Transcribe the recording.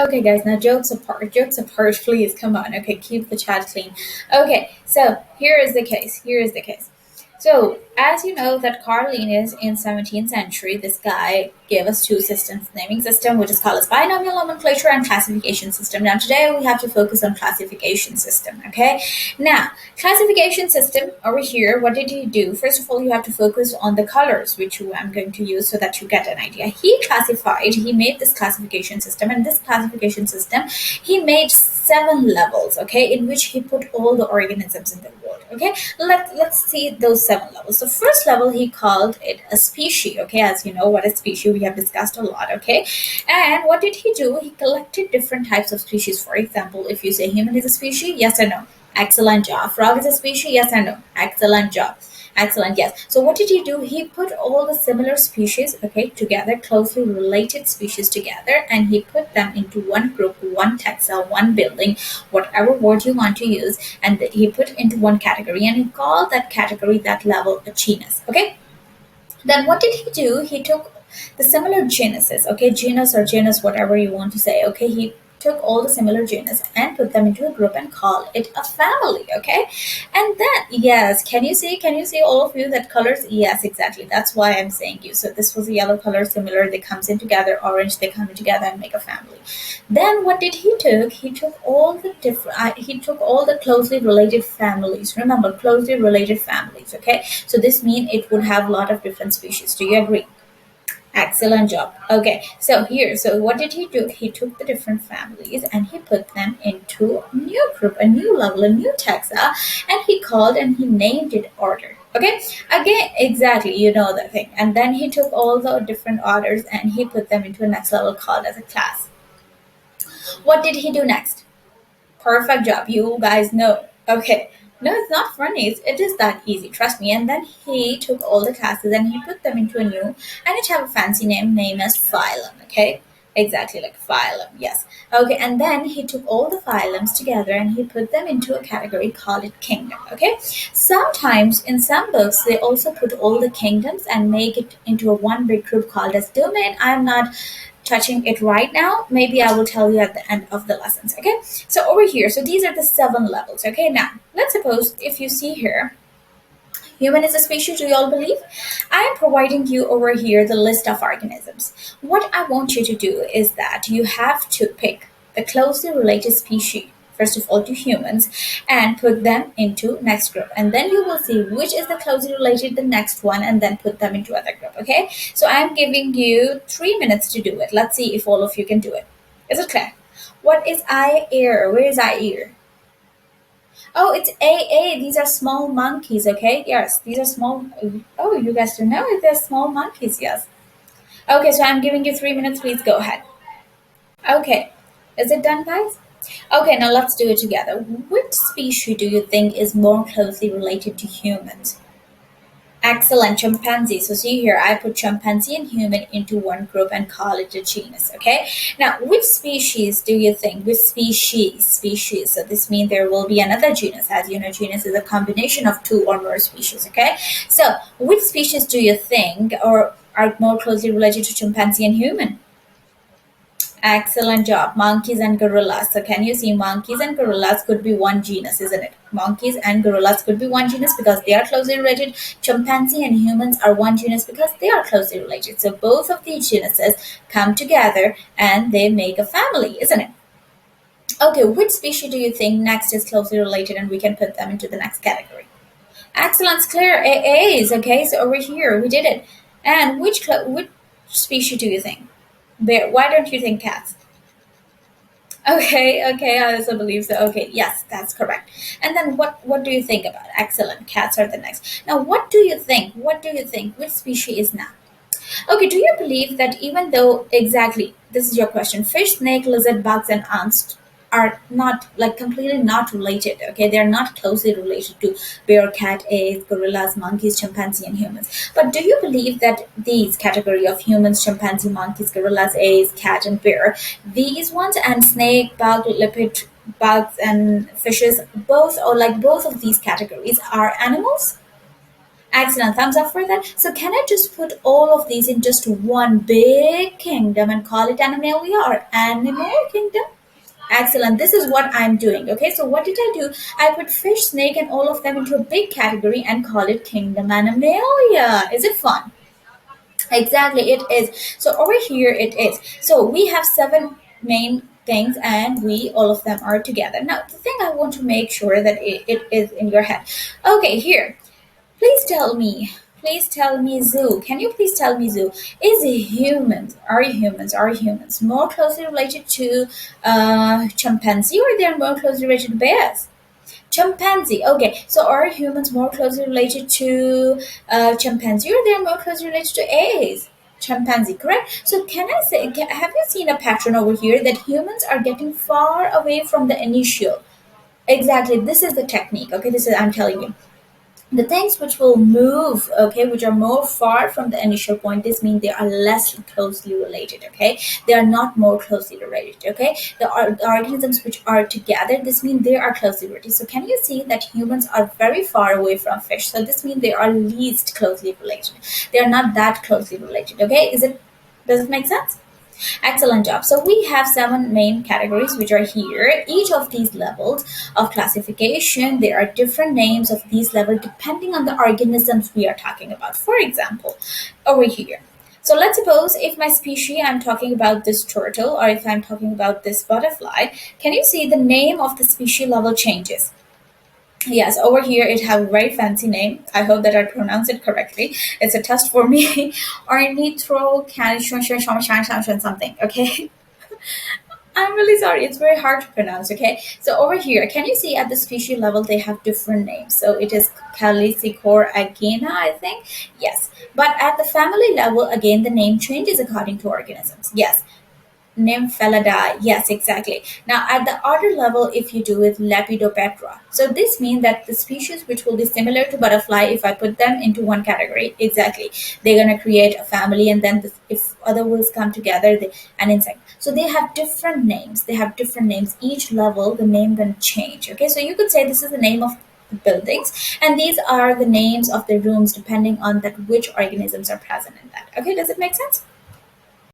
Okay, guys, now jokes apart, please, come on. Okay, keep the chat clean. Okay, so here is the case. Here is the case. So, as you know, that Carl Linnaeus in 17th century, this guy gave us two systems, naming system, which is called as binomial nomenclature and classification system. Now, today we have to focus on classification system, okay? Now, classification system over here, what did he do? First of all, you have to focus on the colors, which I'm going to use so that you get an idea. He made this classification system, and this classification system, he made 7 levels, okay, in which he put all the organisms in the world, okay? Let's see those 7 levels. The first level, he called it a species, okay? As you know, what a species we have discussed a lot, okay? And what did he do? He collected different types of species. For example, if you say human is a species, yes or no? Excellent job. Frog is a species, yes or no? Excellent job. Excellent, yes. So what did he do? He put all the similar species, okay, together, closely related species together, and he put them into one group, one taxa, one building, whatever word you want to use, and he put into one category, and he called that category, that level, a genus, okay? Then what did he do? He took the similar genuses, okay, genus or genus, whatever you want to say, okay, he took all the similar genus and put them into a group and call it a family, okay? And then, yes, can you see all of you that colors? Yes, exactly, that's why I'm saying you. So this was a yellow color, similar, they comes in together, orange, they come in together and make a family. Then what did he took? He took all the different he took all the closely related families. Remember, closely related families, okay? So this means it would have a lot of different species. Do you agree? Excellent job. Okay, so what did he do? He took the different families and he put them into a new group, a new level, a new taxa, and he called and he named it order. Okay, again, exactly, you know the thing. And then he took all the different orders and he put them into a next level called as a class. What did he do next? Perfect job. You guys know. Okay. No, it's not funny. It is that easy. Trust me. And then he took all the classes and he put them into a new, and it have a fancy name as phylum. Okay. Exactly, like phylum. Yes. Okay. And then he took all the phylums together and he put them into a category called it kingdom. Okay. Sometimes in some books they also put all the kingdoms and make it into a one big group called as domain. I'm not touching it right now. Maybe I will tell you at the end of the lessons. Okay. So over here, so these are the 7 levels. Okay. Now let's suppose if you see here, human is a species. Do you all believe? I am providing you over here the list of organisms. What I want you to do is that you have to pick the closely related species, first of all to humans, and put them into next group, and then you will see which is the closely related the next one, and then put them into other group. Okay, so I'm giving you 3 minutes to do it. Let's see if all of you can do it. Is it clear? What is eye ear? Where is eye ear? Oh, it's AA. These are small monkeys, okay? Yes, these are small. Oh, you guys don't know it. They're small monkeys, yes. Okay, so I'm giving you 3 minutes. Please go ahead. Okay, is it done, guys? Okay, now let's do it together. Which species do you think is more closely related to humans? Excellent, chimpanzee. So see here, I put chimpanzee and human into one group and call it a genus. Okay. Now, which species do you think? Which species? So this means there will be another genus. As you know, genus is a combination of two or more species. Okay. So which species do you think or are more closely related to chimpanzee and human? Excellent job. Monkeys and gorillas. So can you see monkeys and gorillas could be one genus, isn't it? Monkeys and gorillas could be one genus because they are closely related. Chimpanzee and humans are one genus because they are closely related. So both of these genuses come together and they make a family, isn't it? Okay, which species do you think next is closely related and we can put them into the next category? Excellent, clear. AAs. Okay, so over here we did it. And which species do you think? Bear. Why don't you think cats? Okay, okay, I also believe so. Okay, yes, that's correct. And then what do you think about? Excellent, cats are the next. Now, what do you think? What do you think? Which species is now? Okay, do you believe that even though exactly this is your question, fish, snake, lizard, bugs, and ants are not like completely not related. Okay, they are not closely related to bear, cat, apes, gorillas, monkeys, chimpanzee, and humans. But do you believe that these category of humans, chimpanzee, monkeys, gorillas, apes, cat, and bear, these ones and snake, bug, lipid, bugs, and fishes, both or like both of these categories are animals? Excellent. Thumbs up for that. So can I just put all of these in just one big kingdom and call it Animalia or Animal Kingdom? Excellent. This is what I'm doing. Okay. So what did I do? I put fish, snake, and all of them into a big category and call it Kingdom Animalia. Is it fun? Exactly. It is. So over here it is. So we have seven main things and we all of them are together. Now the thing I want to make sure that it is in your head. Okay. Here. Please tell me. Please tell me, Zoo. Can you please tell me, Zoo? Is humans more closely related to chimpanzee or they're more closely related to bears? Chimpanzee. Okay, so are humans more closely related to chimpanzee or they're more closely related to apes? Chimpanzee, correct? So can I say, have you seen a pattern over here that humans are getting far away from the initial? Exactly. This is the technique. Okay, this is I'm telling you the things which will move, okay, which are more far from the initial point, this means they are less closely related. Okay, they are not more closely related. Okay, the organisms which are together, this means they are closely related. So can you see that humans are very far away from fish, so this means they are least closely related, they are not that closely related. Okay, is it, does it make sense? Excellent job. So we have seven main categories which are here. Each of these levels of classification, there are different names of these levels depending on the organisms we are talking about. For example, over here. So let's suppose if my species, I'm talking about this turtle or if I'm talking about this butterfly, can you see the name of the species level changes? Yes, over here it have a very fancy name. I hope that I pronounce it correctly. It's a test for me. Ornithro something. Okay. I'm really sorry. It's very hard to pronounce. Okay. So over here, can you see at the species level they have different names? So it is Calicicor agena, I think. Yes. But at the family level, again, the name changes according to organisms. Yes. Nymphalidae. Yes, exactly. Now, at the order level, if you do it Lepidopetra, so this means that the species which will be similar to butterfly, if I put them into one category, exactly, they're gonna create a family, and then if other wills come together, an insect. So they have different names. They have different names. Each level, the name gonna change. Okay, so you could say this is the name of the buildings, and these are the names of the rooms depending on that which organisms are present in that. Okay, does it make sense?